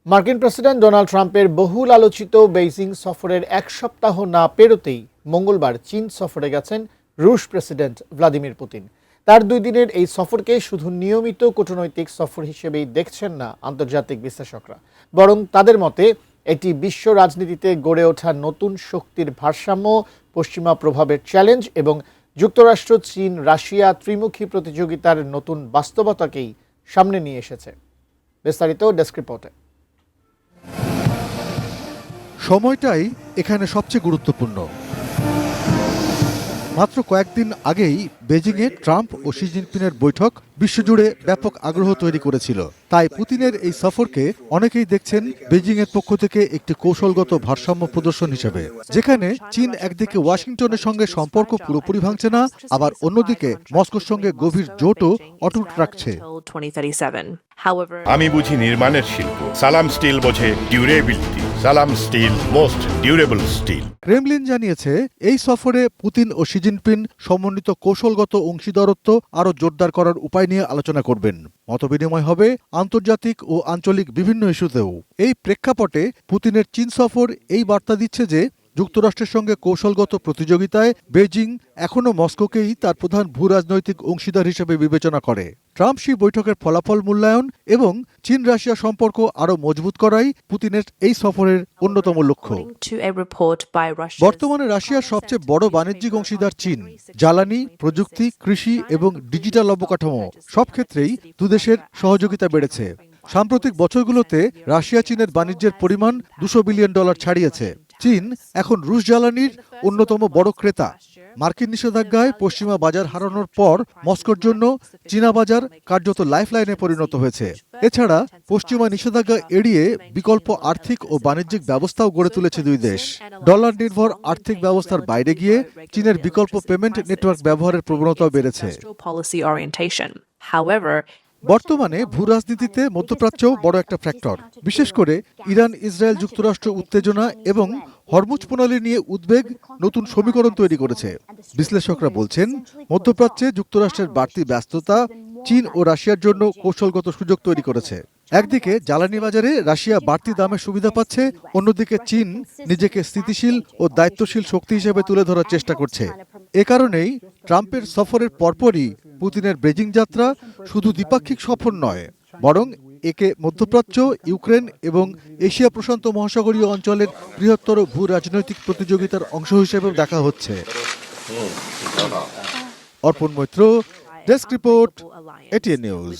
মার্কিন president Donald ট্রাম্পের বহুল আলোচিত বেইজিং সফরের এক সপ্তাহ না পেরোতেই মঙ্গলবার চীন সফরে গেছেন রুশ প্রেসিডেন্ট ভ্লাদিমির পুতিন। তার 2 দিনের এই সফরকে শুধু নিয়মিত কূটনৈতিক সফর হিসেবেই দেখছেন না আন্তর্জাতিক বিশ্লেষকরা, বরং তাদের মতে এটি বিশ্ব রাজনীতিতে গড়ে ওঠা নতুন শক্তির ভারসাম্য, পশ্চিমা প্রভাবের চ্যালেঞ্জ এবং যুক্তরাষ্ট্র, চীন, রাশিয়া ত্রিমুখী প্রতিযোগিতার নতুন বাস্তবতাকেই সামনে নিয়ে এসেছে। বিস্তারিত ডেস্ক রিপোর্টে। সময়টাই এখানে সবচেয়ে গুরুত্বপূর্ণ। মাত্র কয়েকদিন আগেই বেজিংয়ে ট্রাম্প ও শি জিনপিংয়ের বৈঠক বিশ্বজুড়ে ব্যাপক আগ্রহ তৈরি করেছিল। তাই পুতিনের এই সফরকে অনেকেই দেখছেন বেজিংয়ের পক্ষ থেকে একটি কৌশলগত ভারসাম্য প্রদর্শন হিসেবে, যেখানে চীন একদিকে ওয়াশিংটনের সঙ্গে সম্পর্ক পুরোপুরি ভাঙছে না, আবার অন্যদিকে মস্কোর সঙ্গে গভীর জোটও অটুট রাখছে। আমি বুঝি নির্মাণের শিল্প, সালাম স্টিল বোঝে durability. Salam steel, most durable steel. Kremlin জানিয়েছে এই সফরে পুতিন ও শি জিনপিং সমন্বিত কৌশলগত অংশীদারত্ব আরও জোরদার করার উপায় নিয়ে আলোচনা করবেন। মতবিনিময় হবে আন্তর্জাতিক ও আঞ্চলিক বিভিন্ন ইস্যুতেও। এই প্রেক্ষাপটে পুতিনের চীন সফর এই বার্তা দিচ্ছে যে যুক্তরাষ্ট্রের সঙ্গে কৌশলগত প্রতিযোগিতায় বেজিং এখনও মস্কোকেই তার প্রধান ভূ রাজনৈতিক অংশীদার হিসেবে বিবেচনা করে। ট্রাম্প শি বৈঠকের ফলাফল মূল্যায়ন এবং চীন রাশিয়া সম্পর্ক আরও মজবুত করাই পুতিনের এই সফরের অন্যতম লক্ষ্য। বর্তমানে রাশিয়ার সবচেয়ে বড় বাণিজ্যিক অংশীদার চীন। জ্বালানি, প্রযুক্তি, কৃষি এবং ডিজিটাল অবকাঠামো সব ক্ষেত্রেই দুদেশের সহযোগিতা বেড়েছে। সাম্প্রতিক বছরগুলোতে রাশিয়া চীনের বাণিজ্যের পরিমাণ $200 বিলিয়ন ছাড়িয়েছে। চীন এখন রুশ জ্বালানির অন্যতম বড় ক্রেতা। মার্কিন নিষেধাজ্ঞায় পশ্চিমা বাজার হারানোর পর মস্কোর জন্য চীনা বাজার কার্যত লাইফলাইনে পরিণত হয়েছে। এছাড়া পশ্চিমা নিষেধাজ্ঞা এড়িয়ে বিকল্প আর্থিক ও বাণিজ্যিক ব্যবস্থাও গড়ে তুলেছে দুই দেশ। ডলার নির্ভর আর্থিক ব্যবস্থার বাইরে গিয়ে চীনের বিকল্প পেমেন্ট নেটওয়ার্ক ব্যবহারের প্রবণতাও বেড়েছে। বর্তমানে ভূরাজনীতিতে মধ্যপ্রাচ্যও বড় একটা ফ্যাক্টর। বিশেষ করে ইরান ইসরায়েল যুক্তরাষ্ট্র উত্তেজনা এবং হরমুজ প্রণালী নিয়ে উদ্বেগ নতুন সমীকরণ তৈরি করেছে। বিশ্লেষকরা বলছেন, মধ্যপ্রাচ্যে যুক্তরাষ্ট্রের বাড়তি ব্যস্ততা চীন ও রাশিয়ার জন্য কৌশলগত সুযোগ তৈরি করেছে। একদিকে জ্বালানি বাজারে রাশিয়া বাড়তি দামের সুবিধা পাচ্ছে, অন্যদিকে চীন নিজেকে স্থিতিশীল ও দায়িত্বশীল শক্তি হিসেবে তুলে ধরার চেষ্টা করছে। এ কারণেই ট্রাম্পের সফরের পরপরই পুতিনের বেজিং যাত্রা শুধু দ্বিপাক্ষিক সফর নয়, বরং একে মধ্যপ্রাচ্য, ইউক্রেন এবং এশিয়া প্রশান্ত মহাসাগরীয় অঞ্চলের বৃহত্তর ভূ রাজনৈতিক প্রতিযোগিতার অংশ হিসেবেও দেখা হচ্ছে। Arpan Maitra, desk report, ATN news.